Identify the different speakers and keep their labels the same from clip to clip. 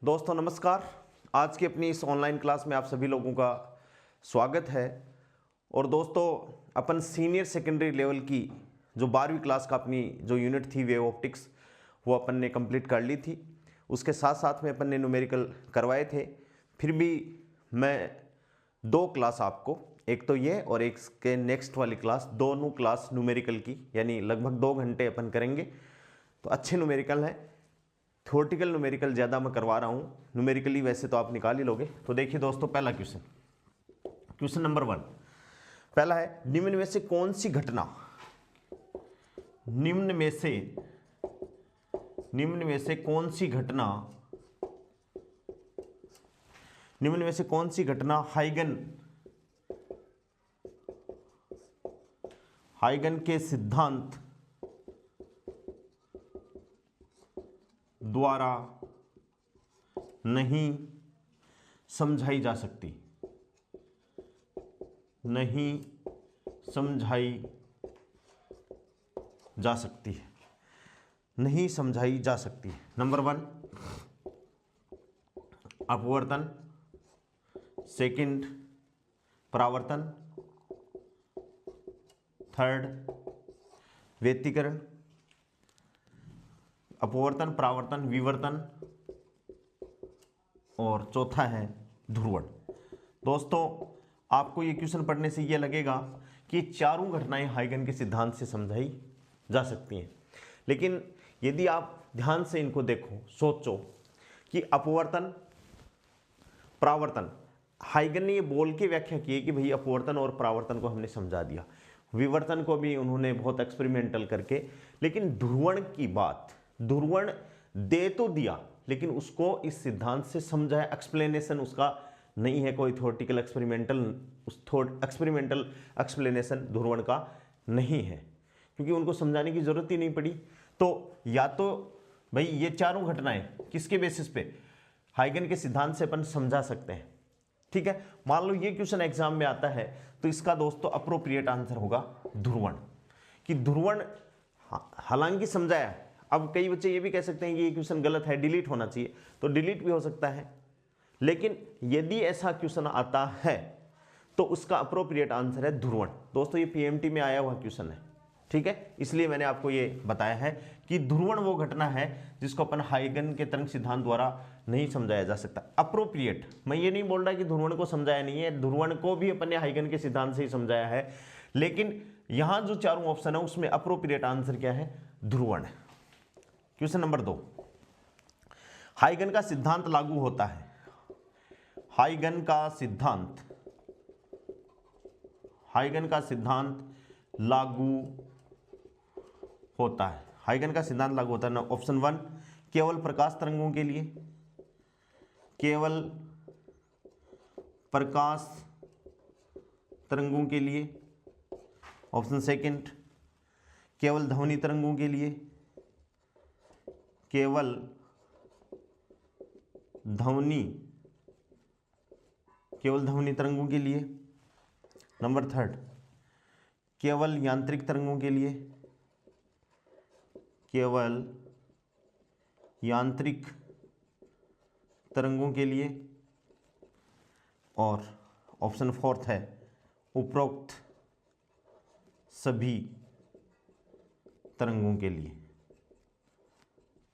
Speaker 1: दोस्तों नमस्कार। आज की अपनी इस ऑनलाइन क्लास में आप सभी लोगों का स्वागत है। और दोस्तों अपन सीनियर सेकेंडरी लेवल की जो 12वीं क्लास का अपनी जो यूनिट थी वेव ऑप्टिक्स वो अपन ने कंप्लीट कर ली थी। उसके साथ साथ में अपन ने न्यूमेरिकल करवाए थे। फिर भी मैं 2 क्लास आपको, एक तो ये और एक के नेक्स्ट वाली क्लास, दोनों क्लास न्यूमेरिकल की यानी लगभग 2 घंटे अपन करेंगे। तो अच्छे न्यूमेरिकल हैं, थ्योरेटिकल न्यूमेरिकल ज़्यादा मैं करवा रहा हूँ, न्यूमेरिकली वैसे तो आप निकाल ही लोगे। तो देखिए दोस्तों, पहला क्वेश्चन नंबर 1 पहला है, निम्न में से कौन सी घटना हाइगन के सिद्धांत द्वारा नहीं समझाई जा सकती। नंबर 1 अपवर्तन, सेकंड परावर्तन, थर्ड व्यतिकरण, अपवर्तन, परावर्तन, विवर्तन और चौथा है ध्रुवण। दोस्तों आपको ये क्वेश्चन पढ़ने से ये लगेगा कि चारों घटनाएं हाइगन के सिद्धांत से समझाई जा सकती हैं, लेकिन यदि आप ध्यान से इनको देखो, सोचो कि अपवर्तन, परावर्तन, हाइगन ने ये बोल के व्याख्या की है कि भाई अपवर्तन और परावर्तन को हमने समझा दिया, विवर्तन को भी उन्होंने बहुत एक्सपेरिमेंटल करके, लेकिन ध्रुवण की बात, ध्रुवण दे तो दिया लेकिन उसको इस सिद्धांत से समझाया, एक्सप्लेनेशन उसका नहीं है, कोई थ्योरेटिकल एक्सपेरिमेंटल एक्सप्लेनेशन ध्रुवण का नहीं है, क्योंकि उनको समझाने की जरूरत ही नहीं पड़ी। तो या तो भाई ये चारों घटनाएं किसके बेसिस पे, हाइगन के सिद्धांत से अपन समझा सकते हैं। ठीक है, मान लो ये क्वेश्चन एग्जाम में आता है तो इसका दोस्तों अप्रोप्रिएट आंसर होगा ध्रुवण, कि ध्रुवण हालांकि समझाया। अब कई बच्चे ये भी कह सकते हैं कि ये क्वेश्चन गलत है, डिलीट होना चाहिए, तो डिलीट भी हो सकता है, लेकिन यदि ऐसा क्वेश्चन आता है तो उसका अप्रोप्रिएट आंसर है ध्रुवण। दोस्तों ये पीएमटी में आया हुआ क्वेश्चन है, ठीक है, इसलिए मैंने आपको ये बताया है कि ध्रुवण वो घटना है जिसको अपन हाइगन के तरंग सिद्धांत द्वारा नहीं समझाया जा सकता। अप्रोप्रिएट, मैं ये नहीं बोल रहा कि ध्रुवण को समझाया नहीं है, ध्रुवण को भी अपन ने हाइगन के सिद्धांत से ही समझाया है, लेकिन यहां जो चारों ऑप्शन है उसमें अप्रोप्रिएट आंसर क्या है, ध्रुवण है। क्वेश्चन नंबर 2, हाइगन का सिद्धांत लागू होता है। हाइगन का सिद्धांत लागू होता है। हाइगन का सिद्धांत लागू होता है ना। ऑप्शन 1 केवल प्रकाश तरंगों के लिए, केवल प्रकाश तरंगों के लिए। ऑप्शन 2 केवल ध्वनि तरंगों के लिए, केवल ध्वनि तरंगों के लिए। नंबर 3 केवल यांत्रिक तरंगों के लिए, केवल यांत्रिक तरंगों के लिए। और ऑप्शन 4 है उपरोक्त सभी तरंगों के लिए।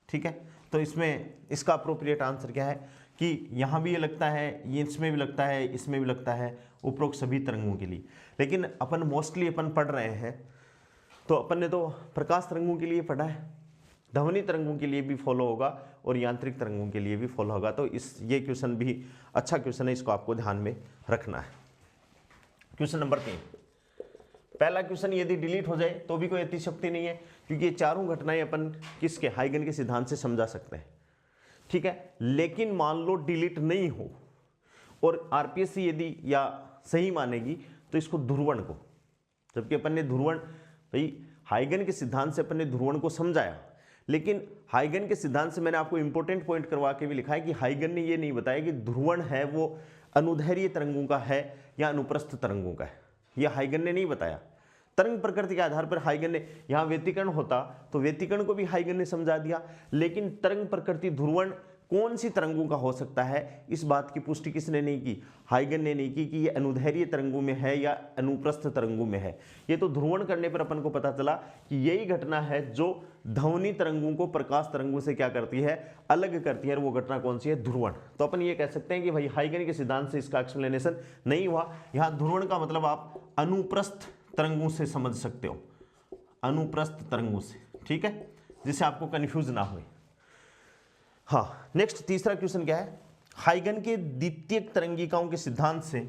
Speaker 1: ठीक है, तो इसमें इसका अप्रोप्रिएट आंसर क्या है कि यहां भी ये लगता है, ये इसमें भी लगता है, इसमें भी लगता है, उपरोक्त सभी तरंगों के लिए। लेकिन अपन मोस्टली अपन पढ़ रहे हैं तो अपन ने तो प्रकाश तरंगों के लिए पढ़ा है, ध्वनि तरंगों के लिए भी फॉलो होगा और यांत्रिक तरंगों के लिए भी फॉलो होगा। तो ये क्वेश्चन भी अच्छा क्वेश्चन है, इसको आपको ध्यान में रखना है। क्वेश्चन नंबर 3, पहला क्वेश्चन यदि डिलीट हो जाए तो भी कोई अतिशयोक्ति नहीं है, क्योंकि ये चारों घटनाएं अपन किसके, हाइगन के सिद्धांत से समझा सकते हैं। ठीक है, लेकिन मान लो डिलीट नहीं हो और आरपीएससी यदि या सही मानेगी तो इसको ध्रुवण को, जबकि अपन ने ध्रुवण, भाई हाइगन के सिद्धांत से अपन ने ध्रुवण को समझाया, लेकिन हाइगन के सिद्धांत से मैंने आपको इंपॉर्टेंट पॉइंट करवा के भी लिखा है कि हाइगन ने ये नहीं बताया कि ध्रुवण है वो अनुदैर्घ्य तरंगों का है या अनुप्रस्थ तरंगों का है, यह हाइगन ने नहीं बताया। तरंग प्रकृति के आधार पर हाइगन ने, यहाँ व्यतिकरण होता तो व्यतिकरण को भी हाइगन ने समझा दिया, लेकिन तरंग प्रकृति ध्रुवण कौन सी तरंगों का हो सकता है, इस बात की पुष्टि किसने नहीं की, हाइगन ने नहीं की कि ये अनुदैर्घ्य तरंगों में है या अनुप्रस्थ तरंगों में है। ये तो ध्रुवण करने पर अपन को पता चला कि यही घटना है जो ध्वनि तरंगों को प्रकाश तरंगों से क्या करती है, अलग करती है, और वो घटना कौन सी है, ध्रुवण। तो अपन ये कह सकते हैं कि भाई हाइगन के सिद्धांत से इसका एक्सप्लेनेशन नहीं हुआ। यहाँ ध्रुवण का मतलब आप अनुप्रस्थ तरंगों से समझ सकते हो, अनुप्रस्थ तरंगों से, ठीक है, जिससे आपको कंफ्यूज ना हो। हाँ, नेक्स्ट तीसरा क्वेश्चन क्या है, हाइगन के द्वितीयक तरंगिकाओं के सिद्धांत से,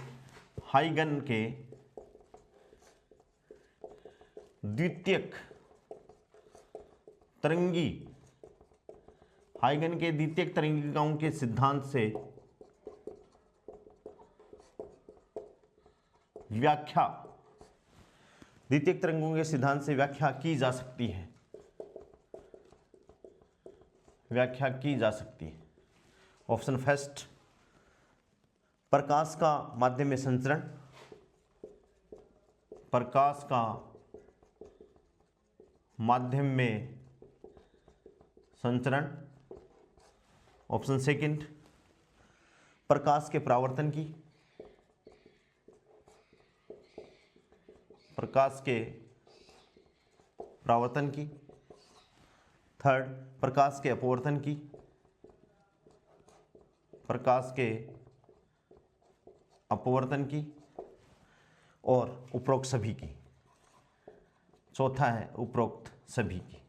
Speaker 1: हाइगन के द्वितीयक तरंगी, हाइगन के द्वितीयक तरंगिकाओं के सिद्धांत से व्याख्या, द्वितीयक तरंगों के सिद्धांत से व्याख्या की जा सकती है, व्याख्या की जा सकती है। ऑप्शन फर्स्ट, प्रकाश का माध्यम में संचरण, प्रकाश का माध्यम में संचरण। ऑप्शन सेकंड, प्रकाश के परावर्तन की, प्रकाश के परावर्तन की। थर्ड, प्रकाश के अपवर्तन की, प्रकाश के अपवर्तन की। और उपरोक्त सभी की। चौथा है उपरोक्त सभी की,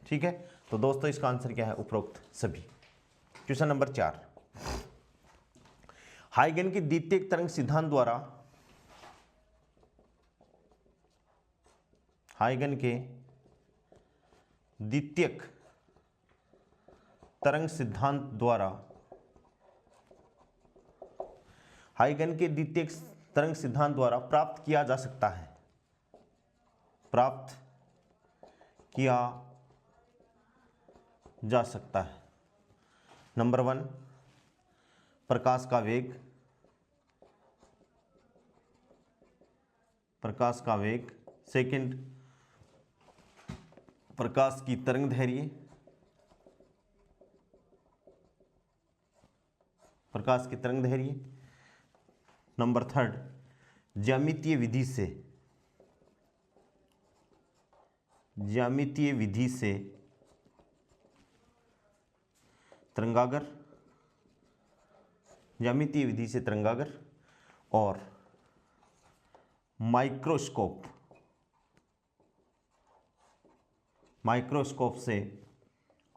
Speaker 1: ठीक है। तो दोस्तों इसका आंसर क्या है, उपरोक्त सभी। क्वेश्चन नंबर 4, हाइगन के द्वितीयक तरंग सिद्धांत द्वारा, हाइगन के द्वितीयक तरंग सिद्धांत द्वारा, हाइगन के द्वितीयक तरंग सिद्धांत द्वारा प्राप्त किया जा सकता है, प्राप्त किया जा सकता है। नंबर 1, प्रकाश का वेग, प्रकाश का वेग। सेकंड, प्रकाश की तरंग दैर्घ्य, प्रकाश की तरंग दैर्घ्य। नंबर 3, ज्यामितीय विधि से, ज्यामितीय विधि से तरंगागर, ज्यामितीय विधि से तरंगागर। और माइक्रोस्कोप, माइक्रोस्कोप से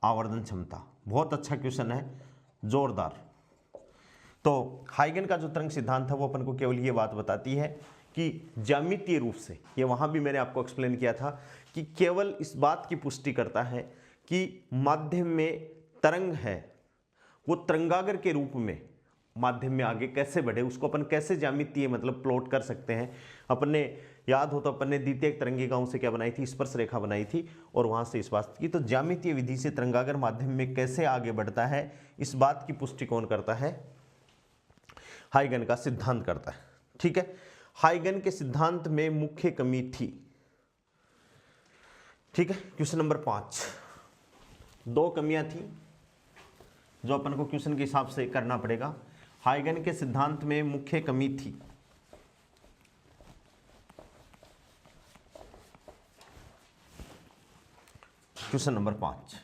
Speaker 1: आवर्धन क्षमता। बहुत अच्छा क्वेश्चन है, जोरदार। तो हाइगन का जो तरंग सिद्धांत है वो अपन को केवल ये बात बताती है कि ज्यामितीय रूप से, ये वहाँ भी मैंने आपको एक्सप्लेन किया था कि केवल इस बात की पुष्टि करता है कि माध्यम में तरंग है, वो तरंगागर के रूप में माध्यम में आगे कैसे बढ़े, उसको अपन कैसे ज्यामितीय मतलब प्लॉट कर सकते हैं। अपने याद हो तो अपन ने द्वितीयक तरंगिकाओं से क्या बनाई थी, स्पर्श रेखा बनाई थी, और वहाँ से इस बात की, तो ज्यामितीय विधि से तरंगागर माध्यम में कैसे आगे बढ़ता है, इस बात की पुष्टि कौन करता है, हाइगन का सिद्धांत करता है, ठीक है। हाइगन के सिद्धांत में मुख्य कमी थी, ठीक है। क्वेश्चन नंबर 5, 2 कमियां थी जो अपन को क्वेश्चन के हिसाब से करना पड़ेगा। हाइगन के सिद्धांत में मुख्य कमी थी, क्वेश्चन नंबर 5,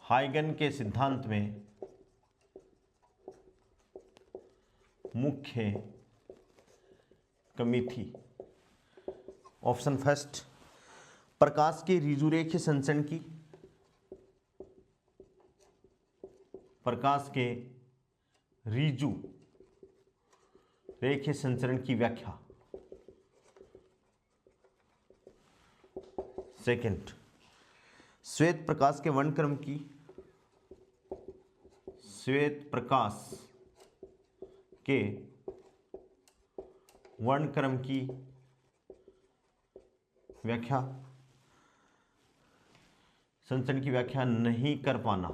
Speaker 1: हाइगन के सिद्धांत में मुख्य कमी थी। ऑप्शन फर्स्ट, प्रकाश के ऋजुरेखीय संचरण की, प्रकाश के ऋजु रेखीय संचरण की व्याख्या। सेकंड, श्वेत प्रकाश के वर्णक्रम की, श्वेत प्रकाश के वर्णक्रम की व्याख्या, संचरण की व्याख्या नहीं कर पाना,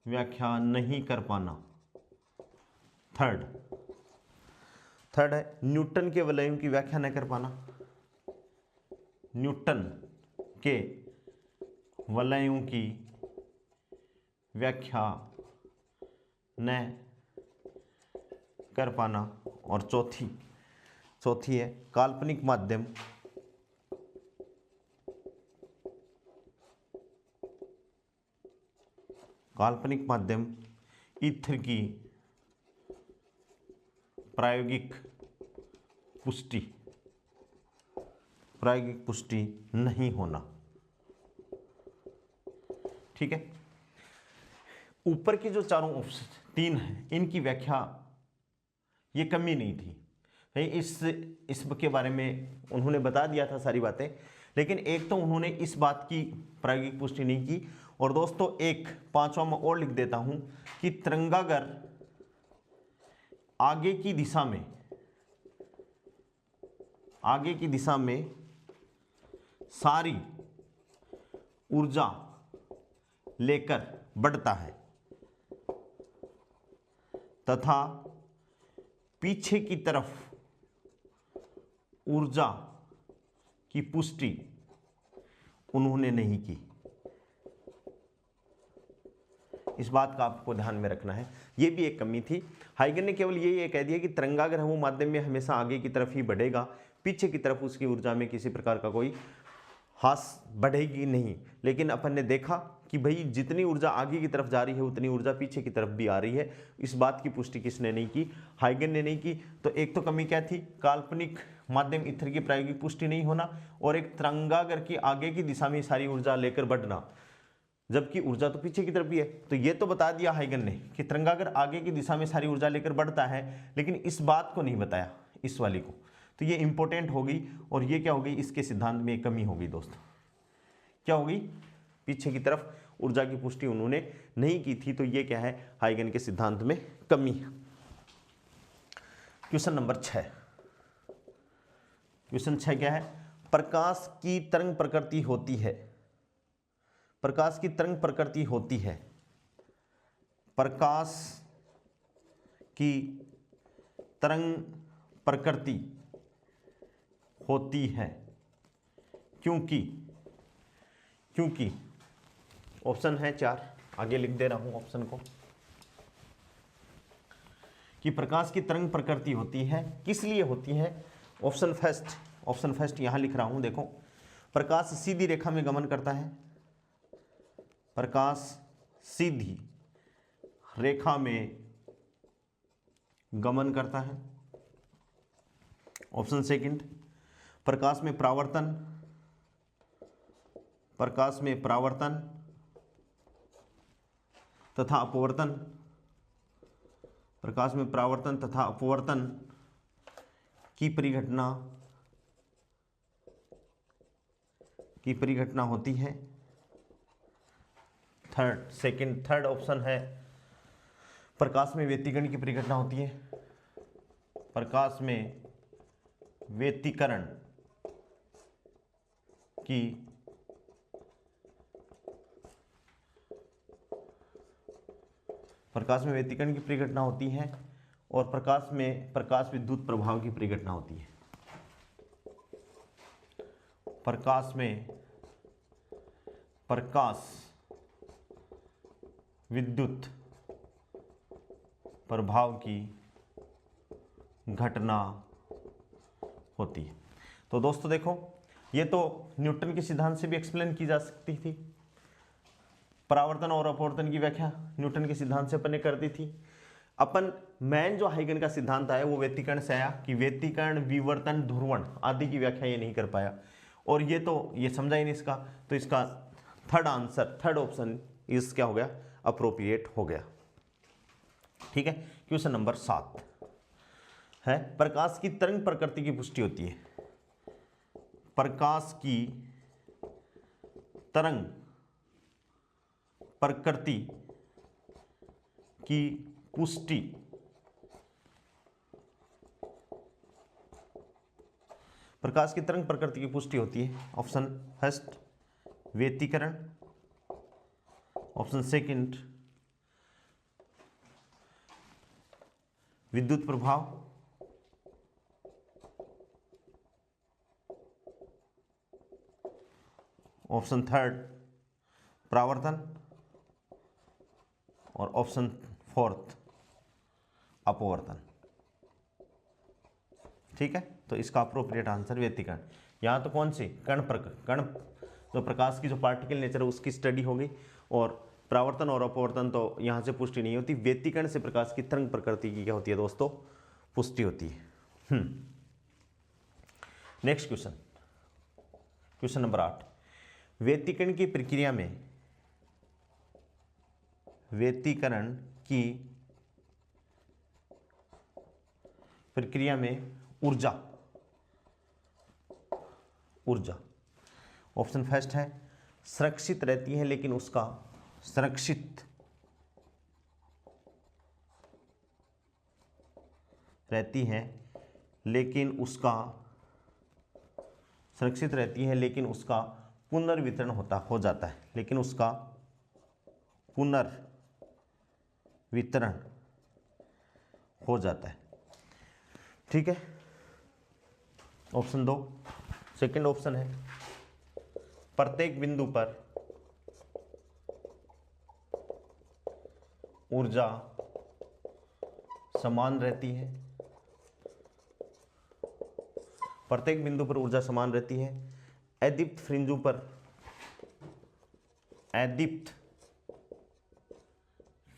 Speaker 1: व्याख्या नहीं कर पाना। थर्ड है न्यूटन के वलयों की व्याख्या न कर पाना, न्यूटन के वलयों की व्याख्या न कर पाना। और चौथी है काल्पनिक माध्यम ईथर की प्रायोगिक पुष्टि नहीं होना। ठीक है, ऊपर की जो चारों ऑप्शन 3 हैं इनकी व्याख्या ये कमी नहीं थी भाई, इस के बारे में उन्होंने बता दिया था सारी बातें, लेकिन एक तो उन्होंने इस बात की प्रायोगिक पुष्टि नहीं की। और दोस्तों एक पांचवा में और लिख देता हूं कि तरंगागर आगे की दिशा में सारी ऊर्जा लेकर बढ़ता है तथा पीछे की तरफ ऊर्जा की पुष्टि उन्होंने नहीं की। इस बात का आपको ध्यान में रखना है, यह भी एक कमी थी। हाइगन ने केवल ये कह दिया कि तरंगागर है वो माध्यम में हमेशा आगे की तरफ ही बढ़ेगा, पीछे की तरफ उसकी ऊर्जा में किसी प्रकार का कोई ह्रास बढ़ेगी नहीं। लेकिन अपन ने देखा कि भाई जितनी ऊर्जा आगे की तरफ जा रही है उतनी ऊर्जा पीछे की तरफ भी आ रही है। इस बात की पुष्टि किसने नहीं की? हाइगन ने नहीं की। तो एक तो कमी क्या थी? काल्पनिक माध्यम ईथर की प्रायोगिक पुष्टि नहीं होना, और एक तरंगागर की आगे की दिशा में सारी ऊर्जा लेकर बढ़ना, जबकि ऊर्जा तो पीछे की तरफ भी है। तो ये तो बता दिया हाइगन ने कि तरंगागर आगे की दिशा में सारी ऊर्जा लेकर बढ़ता है, लेकिन इस बात को नहीं बताया, इस वाली को। तो ये इंपॉर्टेंट होगी, और ये क्या होगी? इसके सिद्धांत में कमी होगी दोस्तों। क्या होगी? पीछे की तरफ ऊर्जा की पुष्टि उन्होंने नहीं की थी, तो ये क्या है? हाइगन के सिद्धांत में कमी है। Question number 6। क्वेश्चन 6 क्या है? प्रकाश की तरंग प्रकृति होती है। प्रकाश की तरंग प्रकृति होती है। प्रकाश की तरंग प्रकृति होती है क्योंकि ऑप्शन है 4, आगे लिख दे रहा हूं ऑप्शन को, कि प्रकाश की तरंग प्रकृति होती है। किस लिए होती है? ऑप्शन फर्स्ट यहां लिख रहा हूं, देखो। प्रकाश सीधी रेखा में गमन करता है। प्रकाश सीधी रेखा में गमन करता है। ऑप्शन सेकंड, प्रकाश में परावर्तन तथा अपवर्तन, प्रकाश में परावर्तन तथा अपवर्तन की परिघटना होती है। थर्ड ऑप्शन है प्रकाश में व्यतिकरण की परिघटना होती है। प्रकाश में व्यतिकरण की परिघटना होती है, और प्रकाश विद्युत प्रभाव की परिघटना होती है। प्रकाश विद्युत प्रभाव की घटना होती है। तो दोस्तों देखो, ये तो न्यूटन के सिद्धांत से भी एक्सप्लेन की जा सकती थी। परावर्तन और अपवर्तन की व्याख्या न्यूटन के सिद्धांत से अपन ने कर दी थी। अपन मेन जो हाइगन का सिद्धांत आया वो व्यतिकरण से आया, कि व्यतिकरण, विवर्तन, ध्रुवण आदि की व्याख्या ये नहीं कर पाया, और ये समझा ही नहीं इसका। तो इसका थर्ड ऑप्शन इस क्या हो गया? अप्रोप्रिएट हो गया। ठीक है। क्वेश्चन नंबर 7 है, प्रकाश की तरंग प्रकृति की पुष्टि होती है। प्रकाश की तरंग प्रकृति की पुष्टि प्रकाश की तरंग प्रकृति की पुष्टि होती है। ऑप्शन फर्स्ट व्यतिकरण, ऑप्शन सेकंड विद्युत प्रभाव, ऑप्शन थर्ड परावर्तन और ऑप्शन फोर्थ अपवर्तन। ठीक है, तो इसका अप्रोप्रिएट आंसर व्यतिकरण। यहाँ तो कौन सी कण जो प्रकाश की जो पार्टिकल नेचर है उसकी स्टडी होगी, और परावर्तन और अपवर्तन तो यहाँ से पुष्टि नहीं होती। व्यतिकरण से प्रकाश की तरंग प्रकृति की क्या होती है दोस्तों, पुष्टि होती है। Next question, question number 8। व्यतिकरण की प्रक्रिया में ऊर्जा ऑप्शन फर्स्ट है सुरक्षित रहती है, लेकिन उसका सुरक्षित रहती है लेकिन उसका पुनर्वितरण हो जाता है, लेकिन उसका पुनर्वितरण हो जाता है। ठीक है, ऑप्शन 2 सेकंड ऑप्शन है प्रत्येक बिंदु पर ऊर्जा समान रहती है। प्रत्येक बिंदु पर ऊर्जा समान रहती है। अदीप्त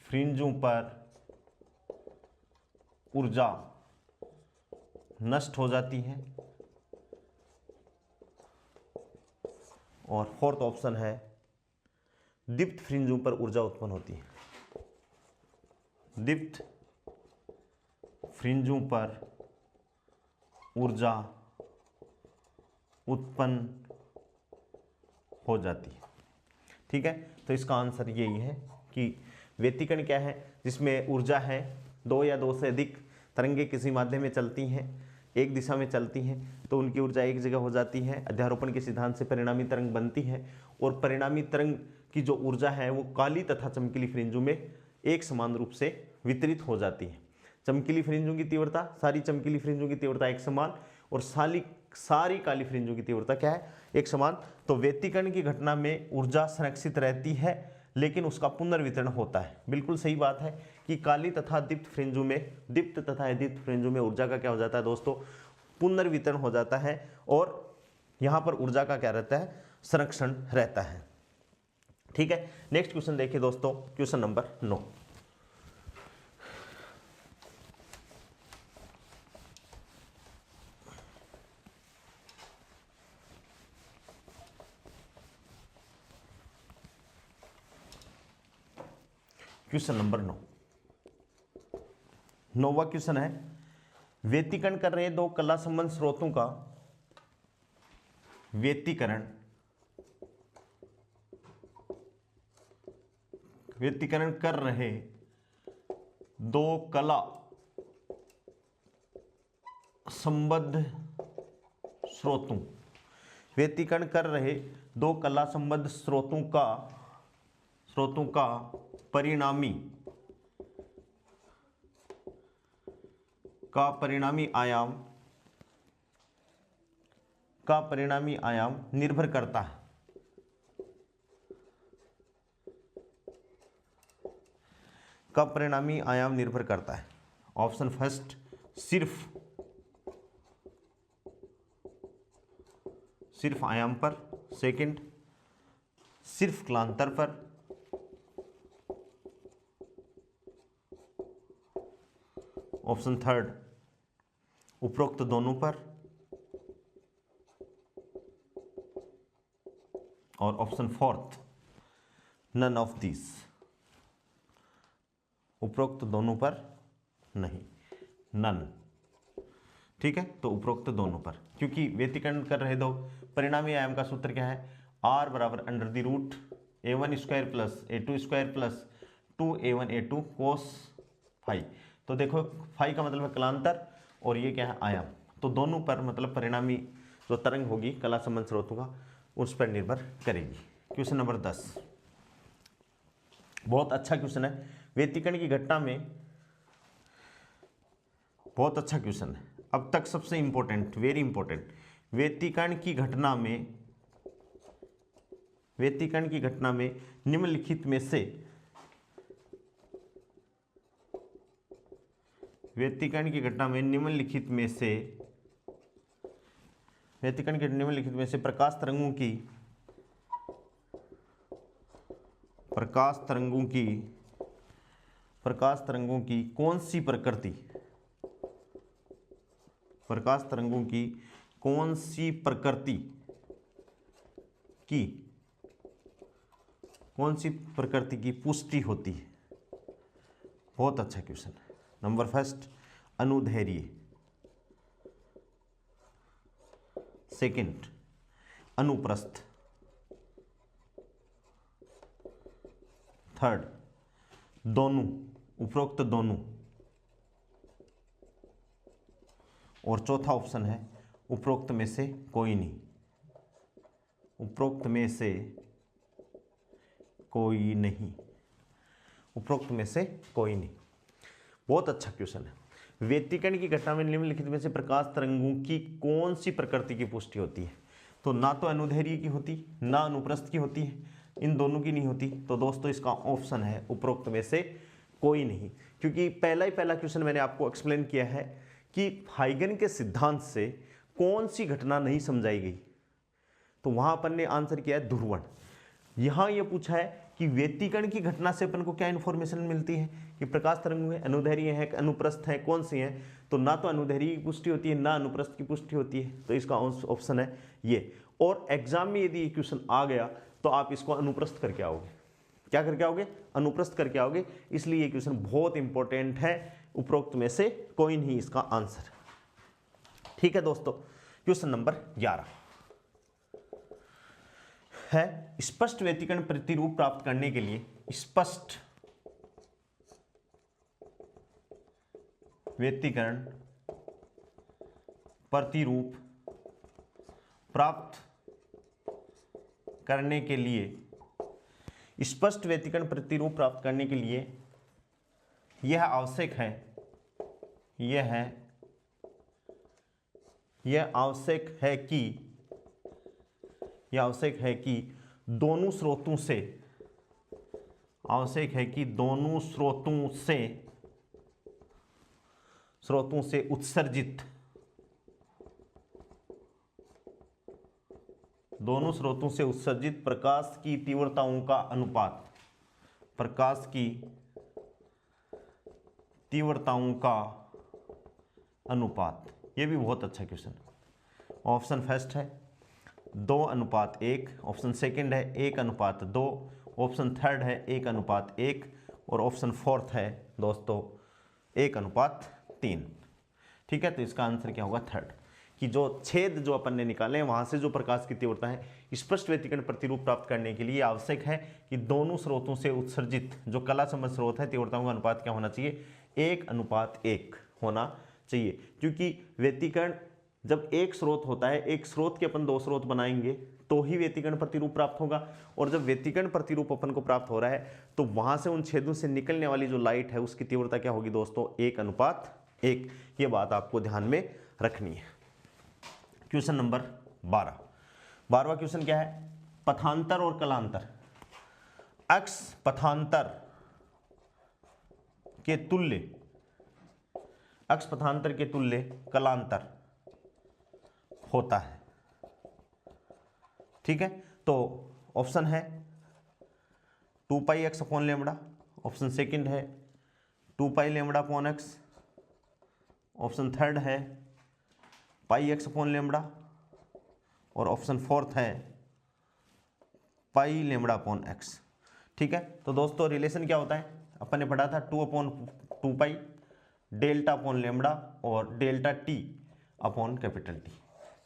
Speaker 1: फ्रिंजों पर ऊर्जा नष्ट हो जाती है। और फोर्थ ऑप्शन है दीप्त फ्रिंजों पर ऊर्जा उत्पन्न होती है। दीप्त फ्रिंजों पर ऊर्जा उत्पन्न हो जाती है। ठीक है, तो इसका आंसर यही है कि व्यतिकरण क्या है, जिसमें ऊर्जा है, दो या दो से अधिक तरंगे किसी माध्यम में चलती हैं, एक दिशा में चलती हैं, तो उनकी ऊर्जा एक जगह हो जाती है। अध्यारोपण के सिद्धांत से परिणामी तरंग बनती है, और परिणामी तरंग की जो ऊर्जा है वो काली तथा चमकीली फ्रिंजों में एक समान रूप से वितरित हो जाती है। चमकीली फ्रिंजों की तीव्रता, सारी चमकीली फ्रिंजों की तीव्रता एक समान, और सारी काली फ्रिंजों की तीव्रता क्या है, एक समान। तो व्यतिकरण की घटना में ऊर्जा संरक्षित रहती है, लेकिन उसका पुनर्वितरण होता है। बिल्कुल सही बात है कि काली तथा दीप्त तथा अदीप्त फ्रिंजों में ऊर्जा का क्या हो जाता है दोस्तों, पुनर्वितरण हो जाता है, और यहां पर ऊर्जा का क्या रहता है, संरक्षण रहता है। ठीक है, नेक्स्ट क्वेश्चन देखिए दोस्तों, क्वेश्चन नंबर 9। क्वेश्चन नंबर 9, नौवां क्वेश्चन है व्यतिकरण कर रहे दो कला संबंध स्रोतों का व्यतिकरण कर रहे दो कला संबद्ध स्रोतों व्यतिकरण कर रहे दो कला संबद्ध स्रोतों का परिणामी आयाम निर्भर करता है। का परिणामी आयाम निर्भर करता है। ऑप्शन फर्स्ट सिर्फ आयाम पर, सेकंड सिर्फ कलांतर पर, ऑप्शन थर्ड उपरोक्त दोनों पर, और option fourth none of this, उपरोक्त दोनों पर नहीं, नन। ठीक है, तो उपरोक्त दोनों पर, क्योंकि व्यतिकरण कर रहे दो परिणामी आयाम का सूत्र क्या है, r बराबर √a1 square plus a2 square plus 2a1 a2 cos phi. तो देखो फाई का मतलब है कलांतर, और ये क्या है आयाम, तो दोनों पर मतलब परिणामी जो तरंग होगी कला संबंध स्रोतों का उस पर निर्भर करेगी। क्वेश्चन नंबर 10 बहुत अच्छा क्वेश्चन है। व्यतिकरण की घटना में बहुत अच्छा क्वेश्चन है, अब तक सबसे इंपॉर्टेंट, वेरी इंपॉर्टेंट। व्यतिकरण की घटना में व्यतिकरण की घटना में निम्नलिखित में से व्यतिकरण की घटना में निम्नलिखित में से व्यतिकरण के निम्नलिखित में से प्रकाश तरंगों की कौन सी प्रकृति की पुष्टि होती है। बहुत अच्छा क्वेश्चन है। नंबर फर्स्ट अनुदैर्ध्य, सेकंड अनुप्रस्थ, थर्ड दोनों, उपरोक्त दोनों, और चौथा ऑप्शन है उपरोक्त में से कोई नहीं। उपरोक्त में से कोई नहीं। उपरोक्त में से कोई नहीं। बहुत अच्छा क्वेश्चन है। व्यतिकरण की घटना में निम्नलिखित में से प्रकाश तरंगों की कौन सी प्रकृति की पुष्टि होती है? तो ना तो अनुदैर्ध्य की होती, ना अनुप्रस्थ की होती है, इन दोनों की नहीं होती। तो दोस्तों इसका ऑप्शन है उपरोक्त में से कोई नहीं। क्योंकि पहला क्वेश्चन मैंने आपको एक्सप्लेन किया है कि हाइगन के सिद्धांत से कौन सी घटना नहीं समझाई गई, तो वहां अपन ने आंसर किया है ध्रुवण। यहां यह पूछा है कि व्यतिकरण की घटना से अपन को क्या इंफॉर्मेशन मिलती है कि प्रकाश तरंग है, अनुदैर्ध्य है, अनुप्रस्थ है, कौन सी है? तो ना तो अनुदैर्ध्य की पुष्टि होती है, ना अनुप्रस्थ की पुष्टि होती है। तो इसका ऑप्शन है ये। और एग्जाम में यदि ये क्वेश्चन आ गया तो आप इसको अनुप्रस्थ करके आओगे। क्या करके आओगे? अनुप्रस्थ करके आओगे। इसलिए ये क्वेश्चन बहुत इंपॉर्टेंट है। उपरोक्त में से कोई नहीं इसका आंसर। ठीक है दोस्तों, क्वेश्चन नंबर 11 है स्पष्ट व्यतिकरण प्रतिरूप प्राप्त करने के लिए स्पष्ट व्यतिकरण प्रतिरूप प्राप्त करने के लिए स्पष्ट व्यतिकरण प्रतिरूप प्राप्त करने के लिए यह आवश्यक है कि दोनों स्रोतों से उत्सर्जित प्रकाश की तीव्रताओं का अनुपात, ये भी बहुत अच्छा क्वेश्चन है। ऑप्शन फर्स्ट है 2:1, ऑप्शन सेकंड है 1:2, ऑप्शन थर्ड है 1:1 और ऑप्शन फोर्थ है दोस्तों 1:3। ठीक है, तो इसका आंसर क्या होगा? थर्ड। कि जो छेद जो अपन ने निकाले हैं वहां से जो प्रकाश की तीव्रता है स्पष्ट व्यतिकरण प्रतिरूप प्राप्त करने के लिए आवश्यक है कि दोनों स्रोतों से उत्सर्जित जो कला संबंध स्रोत है तीव्रताओं का अनुपात क्या होना चाहिए? 1:1 होना चाहिए। क्योंकि व्यतिकरण जब एक स्रोत होता है, एक स्रोत के अपन दो स्रोत बनाएंगे तो ही व्यतिकरण प्रतिरूप प्राप्त होगा। और जब व्यतिकरण प्रतिरूप अपन को प्राप्त हो रहा है तो वहां से उन छेदों से निकलने वाली जो लाइट है उसकी तीव्रता क्या होगी दोस्तों? 1:1। ये बात आपको ध्यान में रखनी है। क्वेश्चन नंबर 12वां क्वेश्चन क्या है? पथांतर और कलांतर। अक्ष पथांतर के तुल्य कलांतर होता है। ठीक है, तो ऑप्शन है 2πx/λ, ऑप्शन सेकंड है 2πλ/x, ऑप्शन थर्ड है πx/λ और ऑप्शन फोर्थ है πλ/x। ठीक है, तो दोस्तों रिलेशन क्या होता है? अपन ने पढ़ा था 2/2π डेल्टा/λ और delta t upon capital T।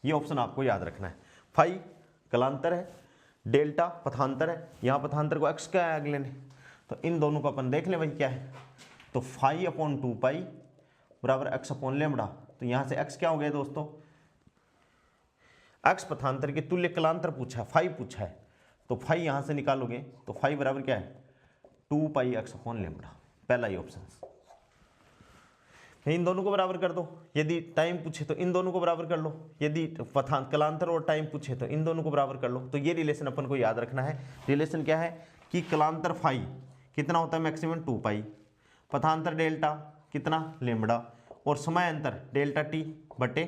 Speaker 1: ये ऑप्शन आपको याद रखना है। फाई कलांतर है, डेल्टा पथांतर है। यहाँ पथांतर को x का है अगले ने, तो इन दोनों को अपन देख लें भाई क्या है। तो φ/2π बराबर x/λ। तो यहाँ से x क्या हो गया दोस्तों? x पथांतर के तुल्य कलांतर पूछा है, फाई पूछा है, तो फाई यहाँ से निकालोगे तो फाई बराबर क्या है? 2πx/λ। पहला ही ऑप्शन। इन दोनों को बराबर कर दो, यदि टाइम पूछे तो इन दोनों को बराबर कर लो, यदि कलांतर और टाइम पूछे तो इन दोनों को बराबर कर लो। तो ये रिलेशन अपन को याद रखना है। रिलेशन क्या है कि कलांतर फाई कितना होता है मैक्सिमम 2 पाई, पथांतर डेल्टा कितना लेमड़ा, और समय अंतर डेल्टा टी बटे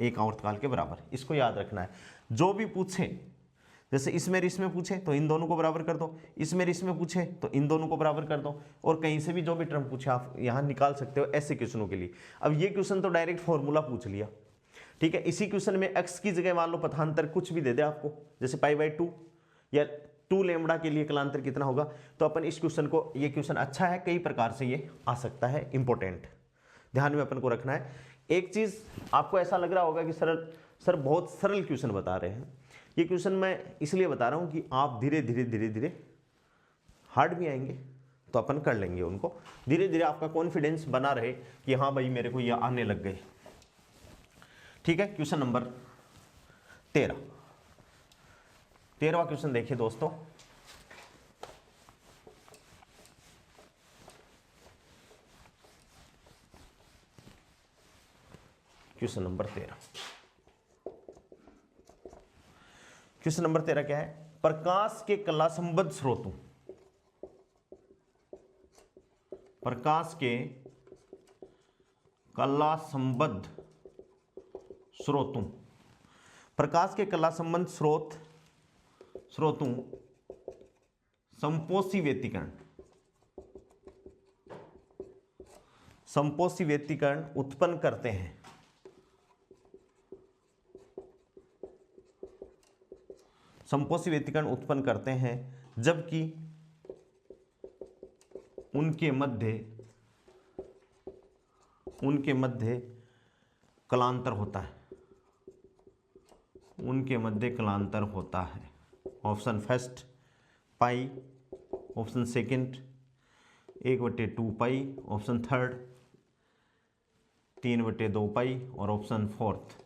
Speaker 1: 1 आवर्तकाल के बराबर। इसको याद रखना है। जो भी पूछे, जैसे इसमें पूछे तो इन दोनों को बराबर कर दो, इसमें पूछे तो इन दोनों को बराबर कर दो, और कहीं से भी जो भी टर्म पूछे आप यहाँ निकाल सकते हो ऐसे क्वेश्चनों के लिए। अब ये क्वेश्चन तो डायरेक्ट फॉर्मूला पूछ लिया, ठीक है। इसी क्वेश्चन में x की जगह मान लो पथांतर कुछ भी दे दे आपको, जैसे π/2 या 2 लेमड़ा के लिए कलांतर कितना होगा, तो अपन इस क्वेश्चन को, ये क्वेश्चन अच्छा है, कई प्रकार से ये आ सकता है, इंपॉर्टेंट ध्यान में अपन को रखना है। एक चीज आपको ऐसा लग रहा होगा कि सर बहुत सरल क्वेश्चन बता रहे हैं। ये क्वेश्चन मैं इसलिए बता रहा हूं कि आप धीरे धीरे हार्ड भी आएंगे तो अपन कर लेंगे उनको। धीरे धीरे आपका कॉन्फिडेंस बना रहे कि हाँ भाई मेरे को ये आने लग गए, ठीक है। क्वेश्चन नंबर 13वां क्वेश्चन देखिए दोस्तों। क्वेश्चन नंबर 13 क्या है, प्रकाश के कला संबद्ध स्रोतों, प्रकाश के कला संबद्ध स्रोतों, प्रकाश के कला संबद्ध स्रोतों संपोषी व्यतिकरण उत्पन्न करते हैं। संपोषी व्यतिकरण उत्पन्न करते हैं जबकि उनके मध्य कलांतर होता है, उनके मध्य कलांतर होता है। ऑप्शन फर्स्ट पाई, ऑप्शन सेकंड 1/2 पाई, ऑप्शन थर्ड 3/2 पाई, और ऑप्शन फोर्थ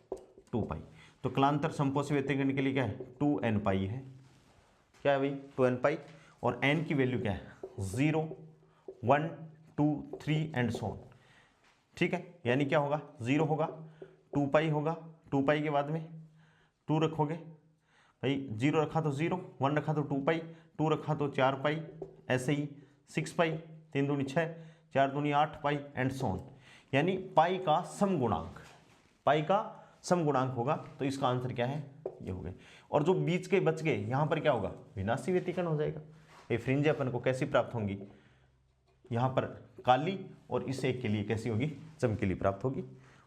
Speaker 1: 2 पाई। तो कलांतर संपोषी व्यतिकरण के लिए क्या है 2n पाई है, क्या है भाई 2n पाई, और n की वैल्यू क्या है 0, 1, 2, 3 एंड सो ऑन, ठीक है। यानी क्या होगा 0 होगा, 2 पाई होगा, 2 पाई के बाद में 2 रखोगे भाई, 0 रखा तो 0, 1 रखा तो 2 पाई, 2 रखा तो 4 पाई, ऐसे ही 6 पाई, 3 दूनी 6, 4 दूनी 8 पाई एंड सो ऑन। यानी पाई का समगुणांक होगा। तो इसका आंसर क्या है ये हो गए। और जो बीच के बच गए यहाँ पर क्या होगा विनाशी व्यतिकरण हो जाएगा। ये फ्रिंज अपन को कैसी प्राप्त होंगी, यहाँ पर काली, और इस एक के लिए कैसी होगी चमकीली प्राप्त होगी।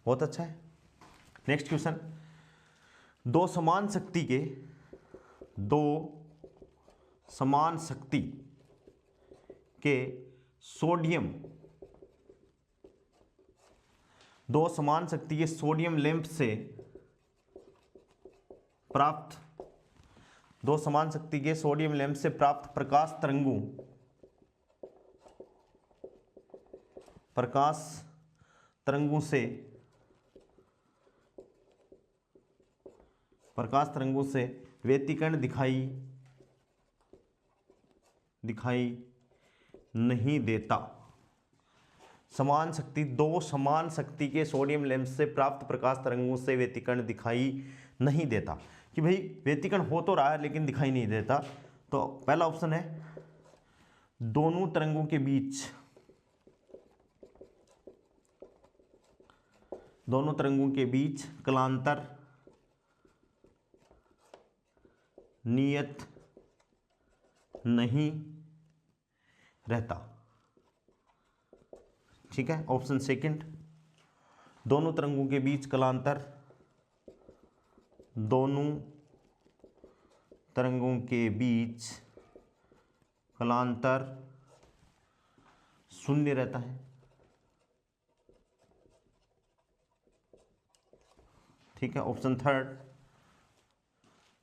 Speaker 1: बहुत अच्छा है। नेक्स्ट क्वेश्चन, दो समान शक्ति के सोडियम लैंप से प्राप्त प्रकाश तरंगों से व्यतिकरण दिखाई नहीं देता। दो समान शक्ति के सोडियम लैंप से प्राप्त प्रकाश तरंगों से व्यतिकरण दिखाई नहीं देता। कि भाई व्यतिकरण हो तो रहा है लेकिन दिखाई नहीं देता। तो पहला ऑप्शन है दोनों तरंगों के बीच कलांतर नियत नहीं रहता, ठीक है। ऑप्शन सेकंड, दोनों तरंगों के बीच कलांतर शून्य रहता है, ठीक है। ऑप्शन थर्ड,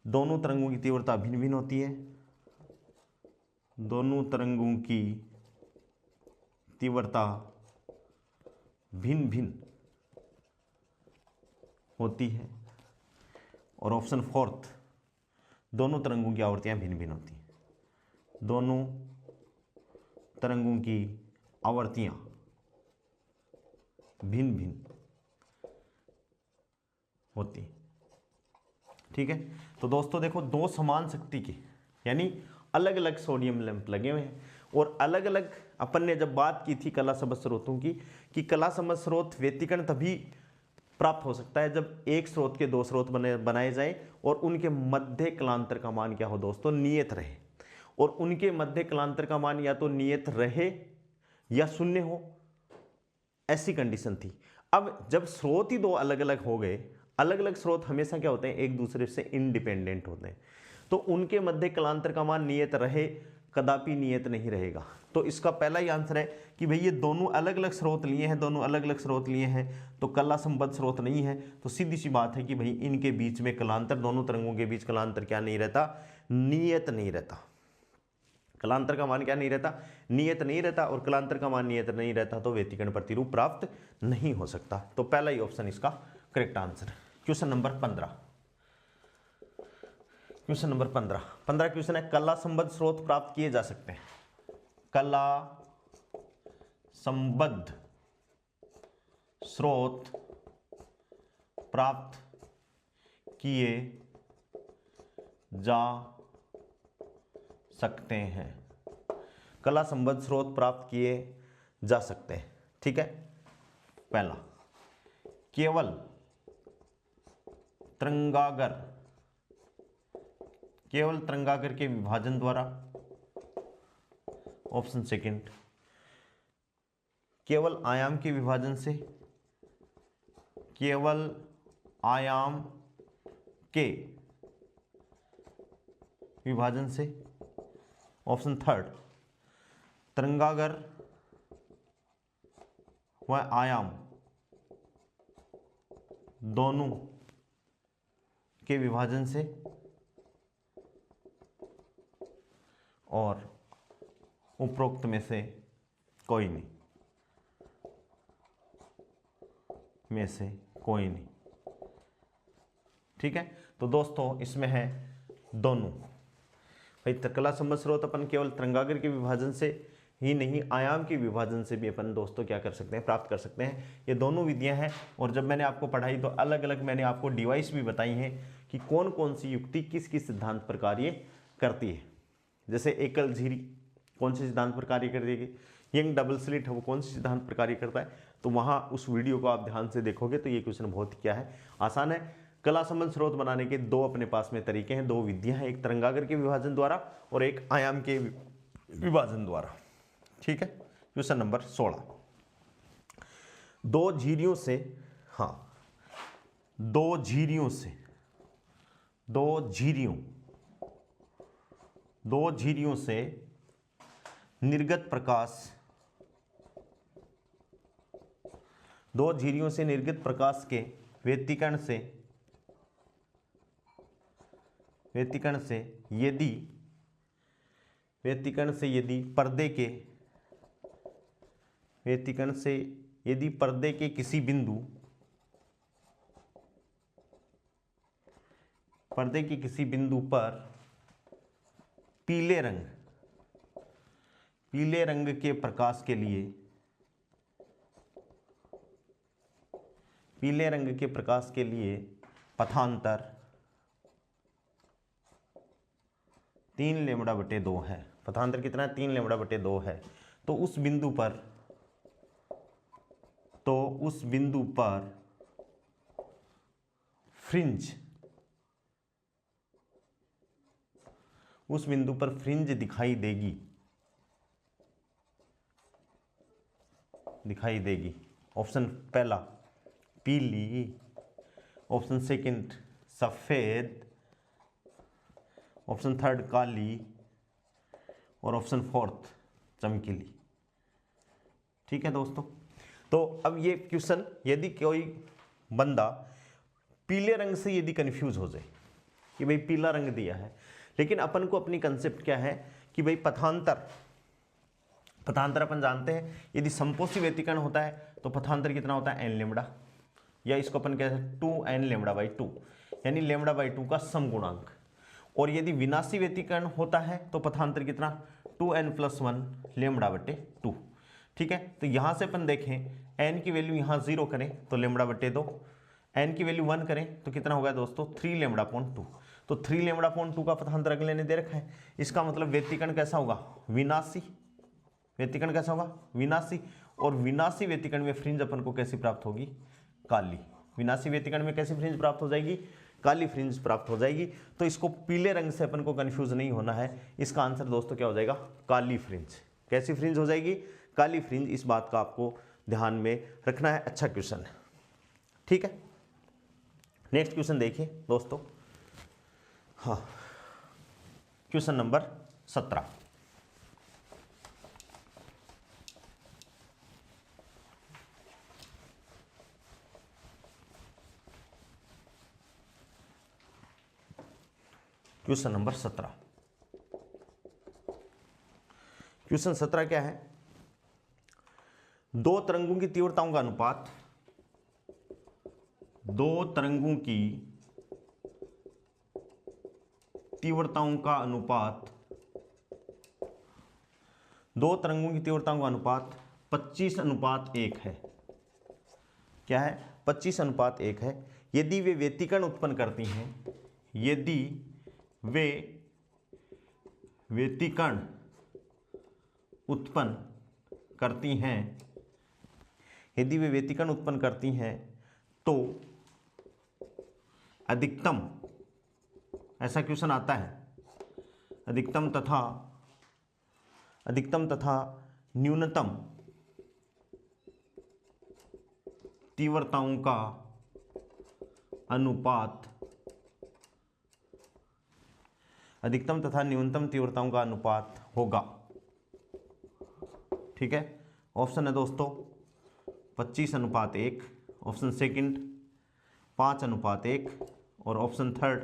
Speaker 1: दोनों तरंगों की तीव्रता भिन्न भिन्न होती है, दोनों तरंगों की तीव्रता भिन्न भिन्न होती है। और ऑप्शन फोर्थ, दोनों तरंगों की आवृत्तियां भिन्न भिन्न होती हैं, दोनों तरंगों की आवृत्तियां भिन्न भिन्न होती है। ठीक है, तो दोस्तों देखो, दो समान शक्ति के यानी अलग अलग सोडियम लैंप लगे हुए हैं, और अलग अलग अपन ने जब बात की थी कला संबद्ध स्रोतों की, कि कला संबद्ध स्रोत व्यतिकरण तभी प्राप्त हो सकता है जब एक स्रोत के दो स्रोत बनाए जाएं और उनके मध्य कलांतर का मान क्या हो दोस्तों, नियत रहे। और उनके मध्य कलांतर का मान या तो नियत रहे या शून्य हो, ऐसी कंडीशन थी। अब जब स्रोत ही दो अलग अलग हो गए, अलग अलग स्रोत हमेशा क्या होते हैं, एक दूसरे से इंडिपेंडेंट होते हैं, तो उनके मध्य कलांतर का मान नियत रहे, कदापि नियत नहीं रहेगा। तो इसका पहला ही आंसर है कि भाई ये दोनों अलग अलग स्रोत लिए हैं, दोनों अलग अलग स्रोत लिए हैं, तो कला संबद्ध स्रोत नहीं है। तो सीधी सी बात है कि भाई इनके बीच में कलांतर, दोनों तरंगों के बीच कलांतर क्या नहीं रहता, नियत नहीं रहता। कलांतर का मान क्या नहीं रहता, नियत नहीं रहता, और कलांतर का मान नियत नहीं रहता तो व्यतिकरण प्रतिरूप प्राप्त नहीं हो सकता। तो पहला ही ऑप्शन इसका correct answer. Question number 15, question number 15 question है, कला संबद्ध स्रोत प्राप्त किए जा सकते हैं, कला संबद्ध स्रोत प्राप्त किए जा सकते हैं, कला संबद्ध स्रोत प्राप्त किए जा सकते हैं। ठीक है, पहला, केवल तरंगागर, केवल तरंगागर के विभाजन द्वारा, ऑप्शन सेकंड, केवल आयाम के विभाजन से, केवल आयाम के विभाजन से, ऑप्शन थर्ड, तरंगागर व आयाम दोनों के विभाजन से, और उपरोक्त में से कोई नहीं, में से कोई नहीं। ठीक है, तो दोस्तों इसमें है दोनों। भाई कला संबद्ध स्रोत अपन केवल तरंगागर के विभाजन से ही नहीं, आयाम के विभाजन से भी अपन दोस्तों क्या कर सकते हैं, प्राप्त कर सकते हैं। ये दोनों विधियां हैं, और जब मैंने आपको पढ़ाई तो अलग अलग मैंने आपको डिवाइस भी बताई हैं कि कौन कौन सी युक्ति किस किस सिद्धांत पर कार्य करती है। जैसे एकल झिरी कौन से सिद्धांत पर कार्य कर देगी, यंग डबल स्लिट है वो कौन से सिद्धांत पर कार्य करता है, तो वहाँ उस वीडियो को आप ध्यान से देखोगे तो ये क्वेश्चन बहुत क्या है, आसान है। कला संबद्ध स्रोत बनाने के दो अपने पास में तरीके हैं, दो विधियां हैं, एक तरंगागर के विभाजन द्वारा और एक आयाम के विभाजन द्वारा। ठीक है, क्वेश्चन नंबर 16, दो झिरियों से, हाँ दो झिरियों से, दो झिरियों से निर्गत प्रकाश, दो झिरियों से निर्गत प्रकाश के व्यतिकरण से यदि पर्दे के किसी बिंदु पर पीले रंग के प्रकाश के लिए पथांतर 3 λ/2 है। पथांतर कितना है, 3 λ/2 है। तो उस बिंदु पर फ्रिंज दिखाई देगी। ऑप्शन पहला पीली, ऑप्शन सेकंड सफेद, ऑप्शन थर्ड काली, और ऑप्शन फोर्थ चमकीली। ठीक है दोस्तों, तो अब ये क्वेश्चन यदि कोई बंदा पीले रंग से यदि कंफ्यूज हो जाए कि भाई पीला रंग दिया है, लेकिन अपन को अपनी कंसेप्ट क्या है कि भाई पथांतर अपन जानते हैं, यदि समपोषी व्यतिकरण होता है तो पथांतर कितना होता है, n λ, या इसको अपन कहते हैं 2n λ/2, यानी λ/2 का समगुणांक। और यदि विनाशी व्यतिकरण होता है तो पथांतर कितना, 2n + 1 λ/2। ठीक है, तो यहां से अपन देखें एन की वैल्यू यहां 0 करें तो लेमड़ा बटे 2, एन की वैल्यू 1 करें तो कितना होगा दोस्तों 3 लेमड़ा अपॉन 2। तो 3 लेमड़ा अपॉन 2 का पथांतर अगले ने दे रखा है, इसका मतलब व्यतिकरण कैसा होगा विनाशी, व्यतिकरण कैसा होगा विनाशी। और विनाशी व्यतिकरण में फ्रिंज अपन को कैसी प्राप्त होगी काली, विनाशी व्यतिकरण में कैसी फ्रिंज प्राप्त हो जाएगी काली फ्रिंज प्राप्त हो जाएगी। तो इसको पीले रंग से अपन को कंफ्यूज नहीं होना है, इसका आंसर दोस्तों क्या हो जाएगा काली फ्रिंज। कैसी फ्रिंज हो जाएगी काली फ्रिंज, इस बात का आपको ध्यान में रखना है। अच्छा क्वेश्चन है, ठीक है। नेक्स्ट क्वेश्चन देखिए दोस्तों, हाँ question number 17। Question number 17, question 17 क्या है, दो तरंगों की तीव्रताओं का अनुपात, दो तरंगों की तीव्रताओं का अनुपात, दो तरंगों की तीव्रताओं का अनुपात 25:1 है। क्या है 25:1 है। यदि वे व्यतिकरण उत्पन्न करती हैं, यदि वे व्यतिकरण उत्पन्न करती हैं, यदि वे व्यतिकरण उत्पन्न करती हैं तो अधिकतम, ऐसा क्वेश्चन आता है, अधिकतम तथा न्यूनतम तीव्रताओं का अनुपात, अधिकतम तथा न्यूनतम तीव्रताओं का अनुपात होगा। ठीक है, ऑप्शन है दोस्तों 25:1, ऑप्शन सेकंड 5:1 और ऑप्शन थर्ड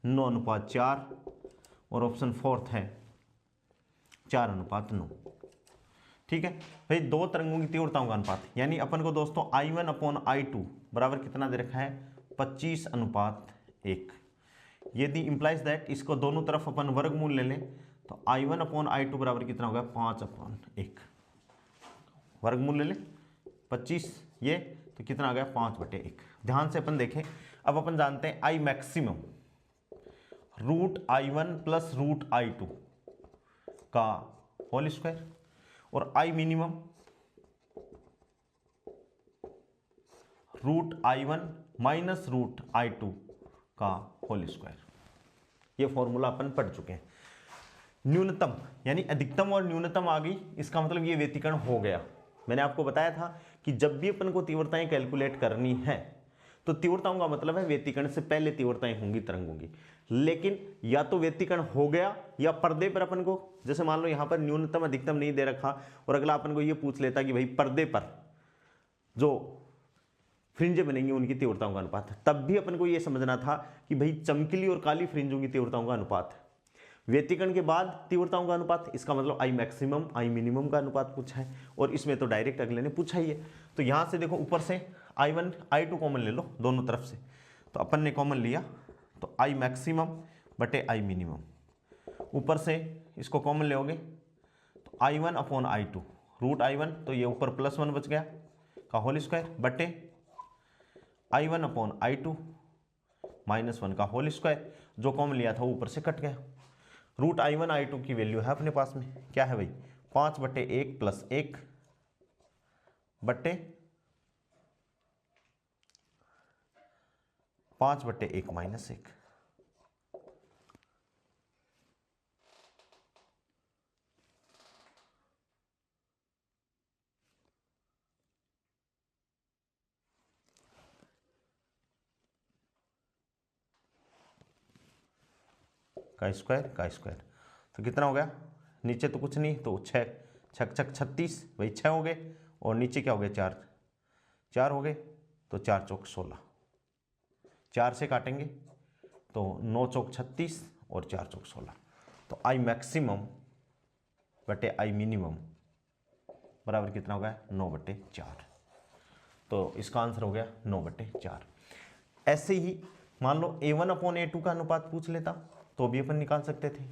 Speaker 1: 9:4 और ऑप्शन फोर्थ है 4:9। ठीक है भाई, दो तरंगों की तीव्रताओं का अनुपात, यानी अपन को दोस्तों I1/I2 बराबर कितना दे रखा है 25:1। यदि इंप्लाइज दैट इसको दोनों तरफ अपन वर्गमूल ले लें तो I1/I2 बराबर कितना होगा 5/1। वर्गमूल ले लें 25 ये तो कितना आ गया 5/1। ध्यान से अपन देखें, अब अपन जानते हैं I मैक्सिमम √I1 + √I2 का होल स्क्वायर और I मिनिमम √I1 - √I2 का होल स्क्वायर। ये फॉर्मूला अपन पढ़ चुके हैं। न्यूनतम यानी अधिकतम और न्यूनतम आ गई, इसका मतलब ये व्यतिकरण हो गया। मैंने आपको बताया था कि जब भी अपन को तीव्रताएं कैलकुलेट करनी है तो तीव्रताओं का मतलब है व्यतिकरण से पहले तीव्रताएं होंगी तरंगों की। लेकिन या तो व्यतिकरण हो गया या पर्दे पर अपन को, जैसे मान लो यहां पर न्यूनतम अधिकतम नहीं दे रखा और अगला अपन को ये पूछ लेता कि भाई पर्दे पर जो फ्रिंजें बनेंगी उनकी तीव्रताओं का अनुपात, तब भी अपन को यह समझना था कि भाई चमकीली और काली फ्रिंजों की तीव्रताओं का अनुपात है। व्यतिकरण के बाद तीव्रताओं का अनुपात, इसका मतलब I मैक्सिमम I मिनिमम का अनुपात पूछा है और इसमें तो डायरेक्ट अगले ने पूछा ही है। तो यहां से देखो ऊपर से I1 I2 कॉमन ले लो दोनों तरफ से, तो अपन ने कॉमन लिया तो I मैक्सिमम बटे I मिनिमम, ऊपर से इसको कॉमन लोगे तो I1/I2 √I1, तो ये ऊपर +1 बच गया का होल स्क्वायर बटे I1/I2 -1 का होल स्क्वायर, जो कॉमन लिया था ऊपर से कट गया। √I1 I2 की वैल्यू है अपने पास में, क्या है भाई 5/1 + 1 बटे 5/1 - 1। का स्क्वायर तो कितना हो गया, नीचे तो कुछ नहीं तो 6 छक 36 भाई 6 हो गए और नीचे क्या हो गया 4 हो गए तो 4 चौक 16, 4 से काटेंगे तो 9 चौक 36 और 4 चौक 16, तो I मैक्सिमम बटे I मिनिमम बराबर कितना हो गया 9/4। तो इसका आंसर हो गया 9/4। ऐसे ही मान लो A1/A2 का अनुपात पूछ लेता तो भी अपन निकाल सकते थे।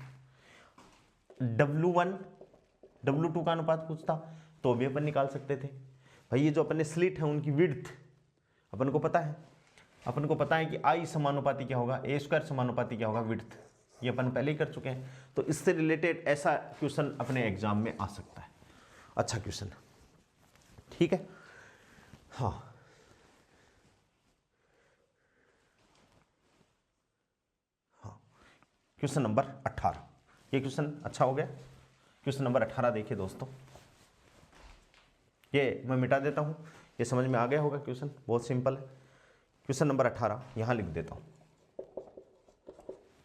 Speaker 1: W1 W2 का अनुपात पूछता तो भी अपन निकाल सकते थे। भाई ये जो अपन ने स्लिट है उनकी विड्थ अपन को पता है, अपन को पता है कि I समानुपाती क्या होगा, A² समानुपाती क्या होगा विड्थ, ये अपन पहले ही कर चुके हैं। तो इससे रिलेटेड ऐसा क्वेश्चन अपने एग्जाम में आ सकता है, अच्छा क्वेश्चन, ठीक है। हाँ हाँ, क्वेश्चन नंबर 18, ये क्वेश्चन अच्छा हो गया। क्वेश्चन नंबर 18 देखिए दोस्तों, ये मैं मिटा देता हूँ, ये समझ में आ गया होगा क्वेश्चन, बहुत सिंपल है। क्वेश्चन नंबर 18 यहाँ लिख देता हूँ।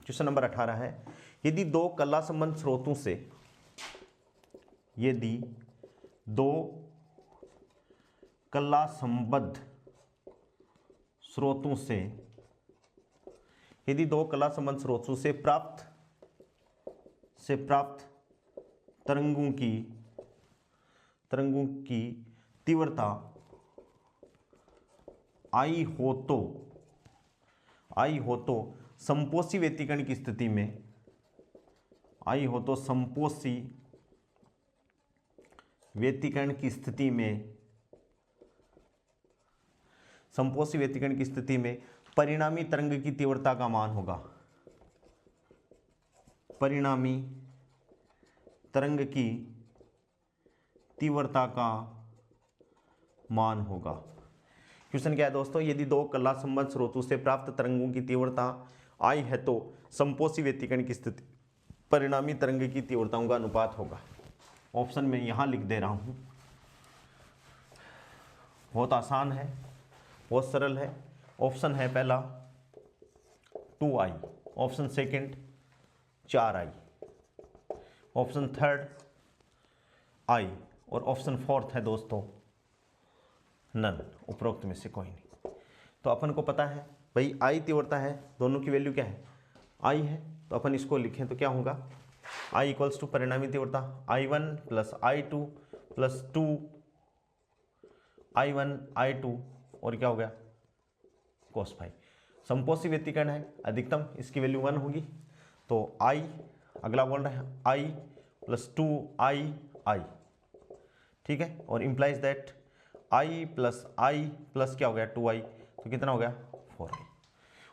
Speaker 1: क्वेश्चन नंबर 18 है, यदि दो कला संबंध स्रोतों से, यदि दो कला संबद्ध स्रोतों से, यदि दो कला संबंध स्रोतों से प्राप्त तरंगों की तीव्रता आई हो तो समपोषी व्यतिकरण की स्थिति में, आई हो तो समपोषी व्यतिकरण की स्थिति में, समपोषी व्यतिकरण की स्थिति में परिणामी तरंग की तीव्रता का मान होगा, परिणामी तरंग की तीव्रता का मान होगा। क्वेश्चन क्या है दोस्तों, यदि दो कला संबंध स्रोतों से प्राप्त तरंगों की तीव्रता आई है तो समपोषी व्यतिकरण की स्थिति परिणामी तरंग की तीव्रताओं का अनुपात होगा। ऑप्शन में यहां लिख दे रहा हूं, बहुत आसान है, बहुत सरल है। ऑप्शन है पहला 2i, option second 4i, option third i और ऑप्शन फोर्थ है दोस्तों नन, उपरोक्त में से कोई नहीं। तो अपन को पता है भाई I तीव्रता है, दोनों की वैल्यू क्या है I है, तो अपन इसको लिखें तो क्या होगा I इक्वल्स टू परिणामी तीव्रता I1 plus I2 plus 2 I1 I2 और क्या हो गया cos फाई। समपोषी व्यतिकरण है, अधिकतम इसकी वैल्यू 1 होगी, तो I अगला बोल रहे हैं I प्लस 2I, ठीक है, और implies that I plus I plus क्या हो गया 2i, तो कितना हो गया 4i।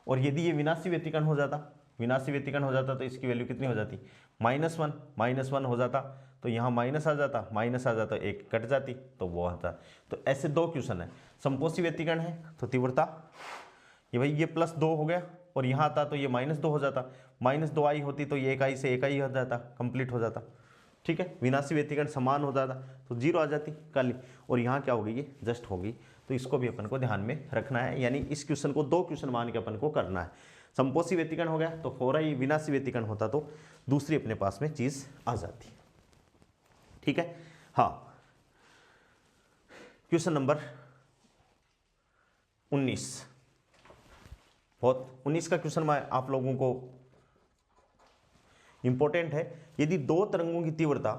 Speaker 1: और यदि ये विनाशी व्यतिकरण हो जाता, विनाशी व्यतिकरण हो जाता तो इसकी वैल्यू कितनी हो जाती -1 हो जाता, तो यहाँ माइनस आ जाता, एक कट जाती तो वो आता। तो ऐसे दो क्वेश्चन है, समपोषी व्यतिकरण है तो तीव्रता ये भाई ये +2 हो गया, और यहाँ आता तो ये -2 हो जाता, -2i होती तो ये 1i से 1i हो जाता, कंप्लीट हो जाता, ठीक है। विनाशी व्यतिकरण समान हो जाता तो 0 आ जाती काली, और यहाँ क्या होगी ये जस्ट होगी। तो इसको भी अपन को ध्यान में रखना है, यानी इस क्वेश्चन को दो क्वेश्चन मान के अपन को करना है। समपोषी व्यतिकरण हो गया तो 4i, विनाशी व्यतिकरण होता तो दूसरी अपने पास में चीज आ जाती, ठीक है। हाँ, क्वेश्चन नंबर 19, बहुत 19 का क्वेश्चन मैं आप लोगों को इंपॉर्टेंट है। यदि दो तरंगों की तीव्रता,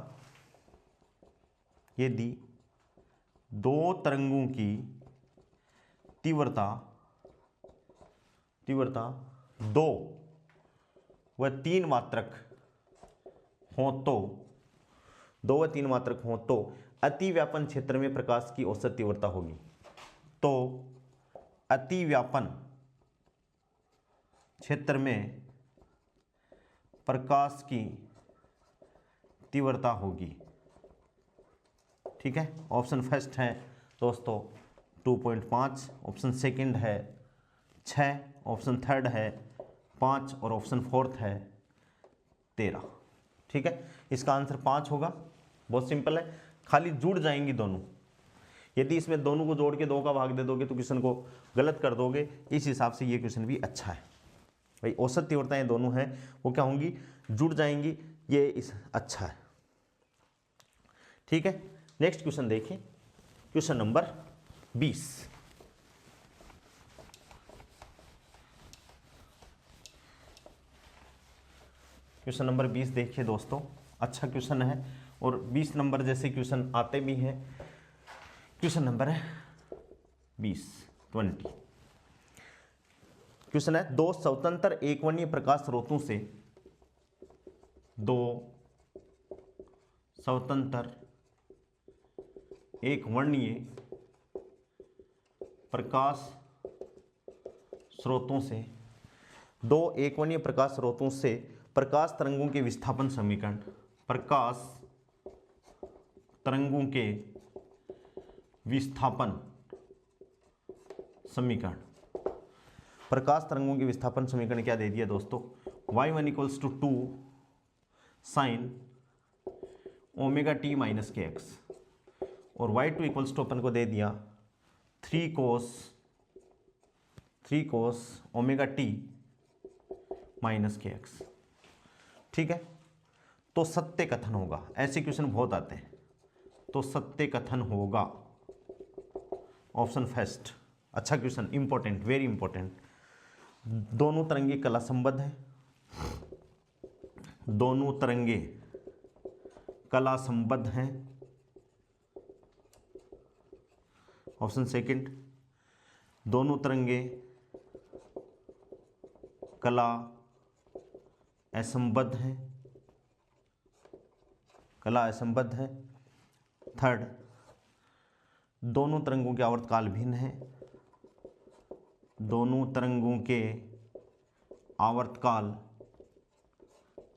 Speaker 1: यदि दो तरंगों की तीव्रता 2 व 3 मात्रक हो तो, 2 व 3 मात्रक हो तो अतिव्यापन क्षेत्र में प्रकाश की औसत तीव्रता होगी। तो अतिव्यापन क्षेत्र में प्रकाश की तीव्रता होगी, ठीक है। ऑप्शन फर्स्ट है दोस्तों 2.5, ऑप्शन सेकंड है 6, ऑप्शन थर्ड है 5 और ऑप्शन फोर्थ है 13, ठीक है। इसका आंसर 5 होगा, बहुत सिंपल है, खाली जुड़ जाएंगी दोनों। यदि इसमें दोनों को जोड़ के 2 का भाग दे दोगे तो क्वेश्चन को गलत कर दोगे, इस हिसाब से ये क्वेश्चन भी अच्छा है भाई। औसत तीव्रताएं दोनों हैं वो क्या होंगी, जुड़ जाएंगी, ये इस अच्छा है, ठीक है। नेक्स्ट क्वेश्चन देखिए, क्वेश्चन नंबर 20। क्वेश्चन नंबर 20 देखिए दोस्तों, अच्छा क्वेश्चन है और 20 नंबर जैसे क्वेश्चन आते भी हैं। क्वेश्चन नंबर है 20 क्वेश्चन है, दो स्वतंत्र एकवर्णीय प्रकाश स्रोतों से, दो स्वतंत्र एक वर्णीय प्रकाश स्रोतों से, दो एकवर्णीय प्रकाश स्रोतों से प्रकाश तरंगों के विस्थापन समीकरण, प्रकाश तरंगों के विस्थापन समीकरण, प्रकाश तरंगों के विस्थापन समीकरण क्या दे दिया दोस्तों, y1 equals to 2 sine omega T minus के एक्स, और y2 इक्वल्स टू अपन को दे दिया 3 कोस ओमेगा टी माइनस के एक्स। ठीक है, तो सत्य कथन होगा, ऐसे क्वेश्चन बहुत आते हैं, तो सत्य कथन होगा ऑप्शन फर्स्ट। अच्छा क्वेश्चन, इंपॉर्टेंट, वेरी इंपॉर्टेंट। दोनों तरंगे कला संबद्ध हैं, दोनों तरंगे कला संबद्ध हैं, ऑप्शन सेकंड। दोनों तरंगे कला असंबद्ध हैं, कला असंबद्ध है। थर्ड, दोनों तरंगों के आवर्तकाल भिन्न हैं, दोनों तरंगों के आवर्तकाल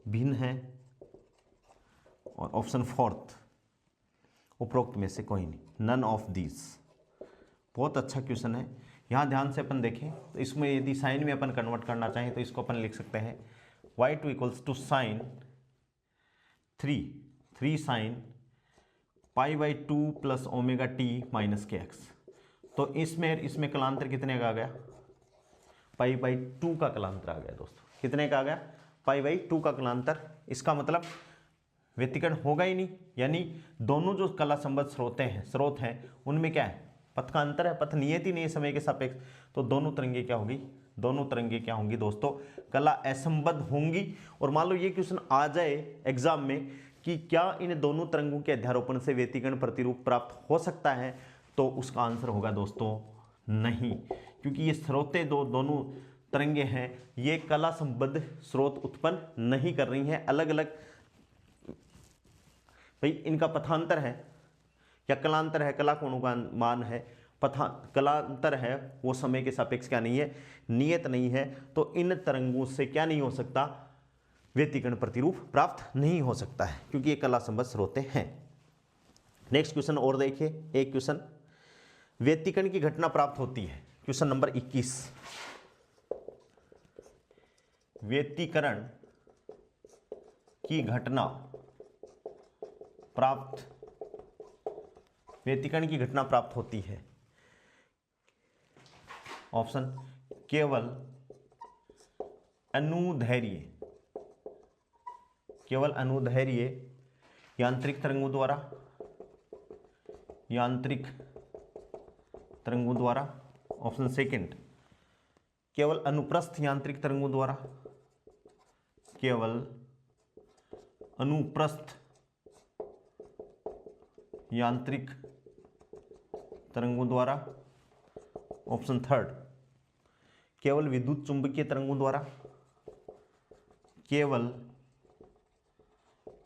Speaker 1: भिन्न हैं। और ऑप्शन फोर्थ, उपरोक्त में से कोई नहीं, नन ऑफ दीज। बहुत अच्छा क्वेश्चन है। यहाँ ध्यान से अपन देखें तो इसमें यदि साइन में अपन कन्वर्ट करना चाहें तो इसको अपन लिख सकते हैं y2 equals to sine 3 sine π/2 plus omega T minus के एक्स। तो इसमें कलांतर कितने का आ गया, π/2 का कलांतर आ गया दोस्तों। कितने का आ गया, π/2 का कलांतर। इसका मतलब व्यतिकरण होगा ही नहीं, यानी दोनों जो कला संबद्ध स्रोत हैं उनमें क्या है, पथ का अंतर है, पथ नियत ही नहीं है समय के सापेक्ष। तो दोनों तरंगे क्या होगी, दोनों तरंगे क्या होंगी दोस्तों, कला असंबद्ध होंगी। और मान लो ये क्वेश्चन आ जाए एग्जाम में कि क्या इन दोनों तरंगों के अध्यारोपण से व्यतिकरण प्रतिरूप प्राप्त हो सकता है, तो उसका आंसर होगा दोस्तों नहीं, क्योंकि ये स्रोतें दोनों तरंगे हैं, ये कला संबद्ध स्रोत उत्पन्न नहीं कर रही हैं। अलग अलग भाई इनका पथांतर है या कलांतर है, कला कोणों का मान है, कलांतर है, वो समय के सापेक्ष क्या नहीं है, नियत नहीं है। तो इन तरंगों से क्या नहीं हो सकता, व्यतिकरण प्रतिरूप प्राप्त नहीं हो सकता है, क्योंकि ये कला संबद्ध स्रोतें हैं। नेक्स्ट क्वेश्चन और देखिए, एक क्वेश्चन, व्यतिकरण की घटना प्राप्त होती है, क्वेश्चन नंबर 21। व्यतिकरण की घटना प्राप्त, व्यतिकरण की घटना प्राप्त होती है, ऑप्शन केवल अनुदैर्घ्य, केवल अनुदैर्घ्य यांत्रिक तरंगों द्वारा, यांत्रिक तरंगों द्वारा। ऑप्शन सेकंड, केवल अनुप्रस्थ यांत्रिक तरंगों द्वारा, केवल अनुप्रस्थ यांत्रिक तरंगों द्वारा। ऑप्शन थर्ड, केवल विद्युत चुंबकीय तरंगों द्वारा, केवल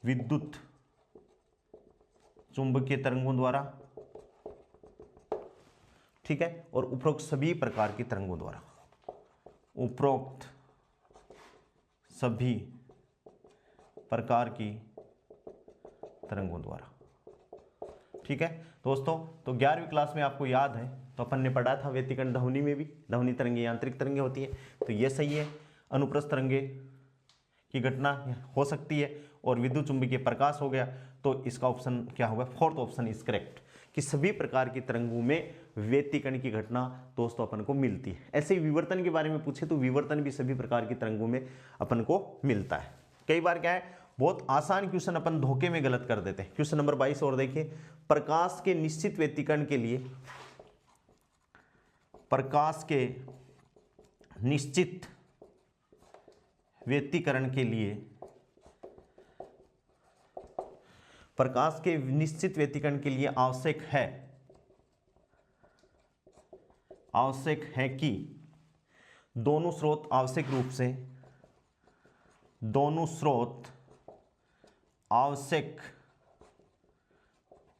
Speaker 1: विद्युत चुंबकीय तरंगों द्वारा। ठीक है, और उपरोक्त सभी प्रकार की तरंगों द्वारा, उपरोक्त सभी प्रकार की तरंगों द्वारा। ठीक है दोस्तों, तो 11वीं क्लास में आपको याद है तो अपन ने पढ़ा था व्यतिकरण ध्वनि में भी, ध्वनि तरंगे यांत्रिक तरंगे होती है, तो ये सही है। अनुप्रस्थ तरंगे की घटना हो सकती है और विद्युत चुंबकीय प्रकाश हो गया, तो इसका ऑप्शन क्या होगा, फोर्थ ऑप्शन इज करेक्ट, कि सभी प्रकार की तरंगों में व्यतिकरण की घटना दोस्तों अपन को मिलती है। ऐसे ही विवर्तन के बारे में पूछे तो विवर्तन भी सभी प्रकार की तरंगों में अपन को मिलता है। कई बार क्या है, बहुत आसान क्वेश्चन अपन धोखे में गलत कर देते हैं। क्वेश्चन नंबर 22 और देखिए, प्रकाश के निश्चित व्यतिकरण के लिए, प्रकाश के निश्चित व्यतिकरण के लिए, प्रकाश के निश्चित व्यतिकरण के लिए आवश्यक है कि दोनों स्रोत आवश्यक रूप से, दोनों स्रोत आवश्यक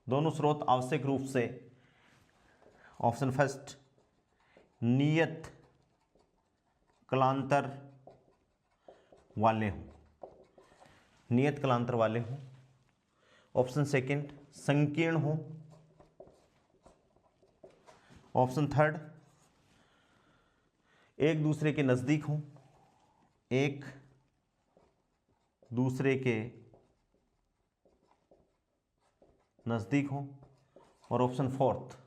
Speaker 1: दोनों स्रोत आवश्यक रूप से, ऑप्शन फर्स्ट, नियत कलांतर वाले हों, नियत कलांतर वाले हों। ऑप्शन सेकंड, संकीर्ण हो। ऑप्शन थर्ड, एक दूसरे के नजदीक हो, एक दूसरे के नजदीक हो। और ऑप्शन फोर्थ,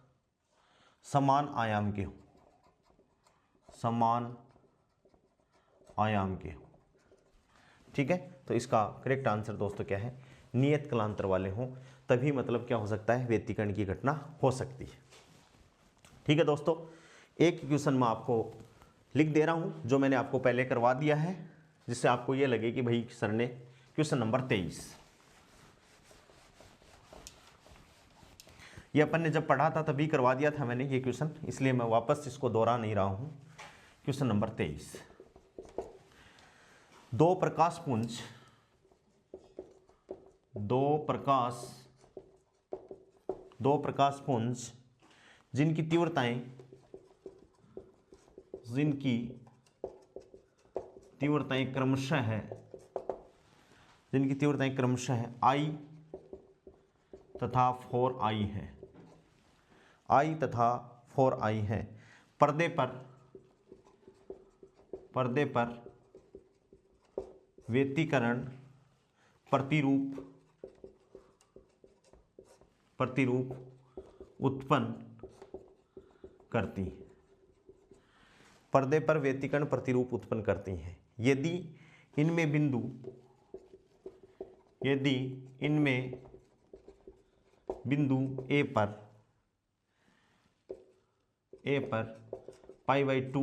Speaker 1: समान आयाम के हो, समान आयाम के हो। ठीक है, तो इसका करेक्ट आंसर दोस्तों क्या है, नियत कलांतर वाले हों, तभी मतलब क्या हो सकता है, व्यतिकरण की घटना हो सकती है। ठीक है दोस्तों, एक क्वेश्चन मैं आपको लिख दे रहा हूं जो मैंने आपको पहले करवा दिया है, जिससे आपको यह लगे कि भाई सर ने क्वेश्चन नंबर 23, ये अपन ने जब पढ़ा था तभी करवा दिया था मैंने ये क्वेश्चन, इसलिए मैं वापस इसको दोहरा नहीं रहा हूं। क्वेश्चन नंबर 23, दो प्रकाश पुंज जिनकी तीव्रताएं क्रमशः है I तथा 4I है, I तथा 4I है, पर्दे पर व्यतिकरण प्रतिरूप उत्पन्न करती हैं, पर्दे पर व्यतिकरण प्रतिरूप उत्पन्न करती हैं यदि इनमें बिंदु ए पर π/2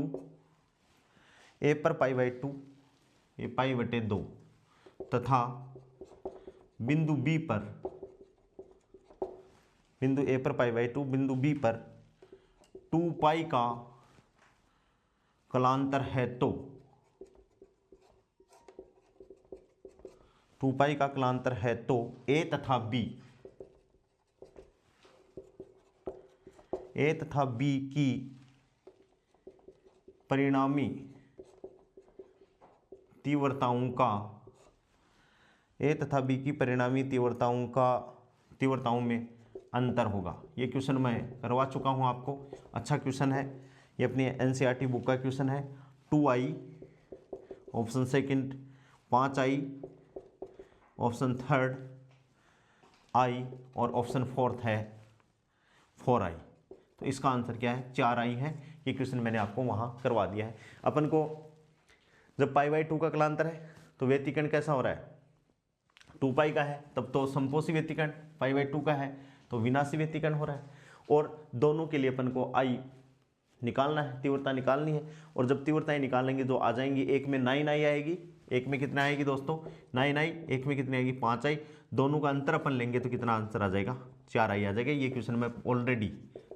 Speaker 1: ये π/2 तथा बिंदु ए पर π/2, बिंदु बी पर 2π का कलांतर है तो 2π का कलांतर है तो ए तथा बी की परिणामी तीव्रताओं में अंतर होगा। ये क्वेश्चन मैं करवा चुका हूं आपको, अच्छा क्वेश्चन है, ये अपनी एनसीईआरटी बुक का क्वेश्चन है। 2I, option second 5I, option third I और ऑप्शन फोर्थ है 4I। तो इसका आंसर क्या है, 4I है। ये क्वेश्चन मैंने आपको वहां करवा दिया है। अपन को जब π/2 का कलांतर है तो व्यतिकरण कैसा हो रहा है, 2π का है, तब तो समपोषी व्यतिकरण, π/2 का है तो विनाशी व्यतिकरण हो रहा है। और दोनों के लिए अपन को I निकालना है, तीव्रता निकालनी है। और जब तीव्रताएं निकालेंगे जो आ जाएंगी, एक में 9I आएगी, एक में कितना आएगी दोस्तों, 9I, एक में कितनी आएगी 5I, दोनों का अंतर अपन लेंगे तो कितना आंसर आ जाएगा, 4I आ जाएगा। ये क्वेश्चन मैं ऑलरेडी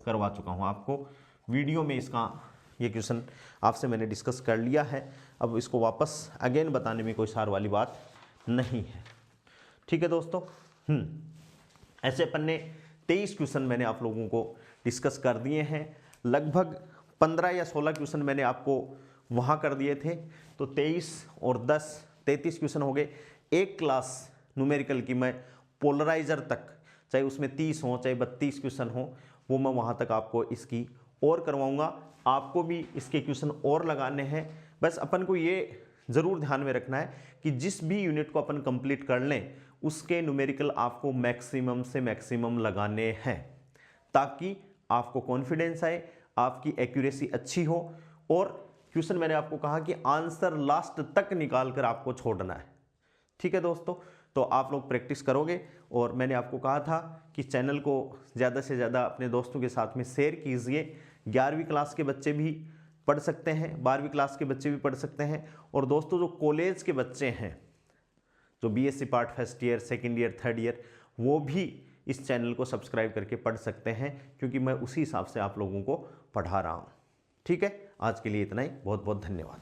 Speaker 1: करवा चुका हूँ आपको वीडियो में, इसका ये क्वेश्चन आपसे मैंने डिस्कस कर लिया है। अब इसको वापस अगेन बताने में कोई सार वाली बात नहीं है। ठीक है दोस्तों, ऐसे अपन ने 23 क्वेश्चन मैंने आप लोगों को डिस्कस कर दिए हैं। लगभग 15 या 16 क्वेश्चन मैंने आपको वहाँ कर दिए थे, तो 23 और 10 33 क्वेश्चन हो गए। एक क्लास न्यूमेरिकल की मैं पोलराइजर तक, चाहे उसमें 30 हो चाहे 32 क्वेश्चन हो, वो मैं वहाँ तक आपको इसकी और करवाऊँगा। आपको भी इसके क्वेश्चन और लगाने हैं। बस अपन को ये ज़रूर ध्यान में रखना है कि जिस भी यूनिट को अपन कंप्लीट कर लें उसके न्यूमेरिकल आपको मैक्सिमम से मैक्सिमम लगाने हैं, ताकि आपको कॉन्फिडेंस आए, आपकी एक्यूरेसी अच्छी हो। और क्वेश्चन मैंने आपको कहा कि आंसर लास्ट तक निकाल कर आपको छोड़ना है। ठीक है दोस्तों, तो आप लोग प्रैक्टिस करोगे। और मैंने आपको कहा था कि चैनल को ज़्यादा से ज़्यादा अपने दोस्तों के साथ में शेयर कीजिए। 11वीं क्लास के बच्चे भी पढ़ सकते हैं, 12वीं क्लास के बच्चे भी पढ़ सकते हैं। और दोस्तों जो कॉलेज के बच्चे हैं, जो BSc part first year, second year, third year, वो भी इस चैनल को सब्सक्राइब करके पढ़ सकते हैं, क्योंकि मैं उसी हिसाब से आप लोगों को पढ़ा रहा हूँ। ठीक है, आज के लिए इतना ही। बहुत बहुत धन्यवाद।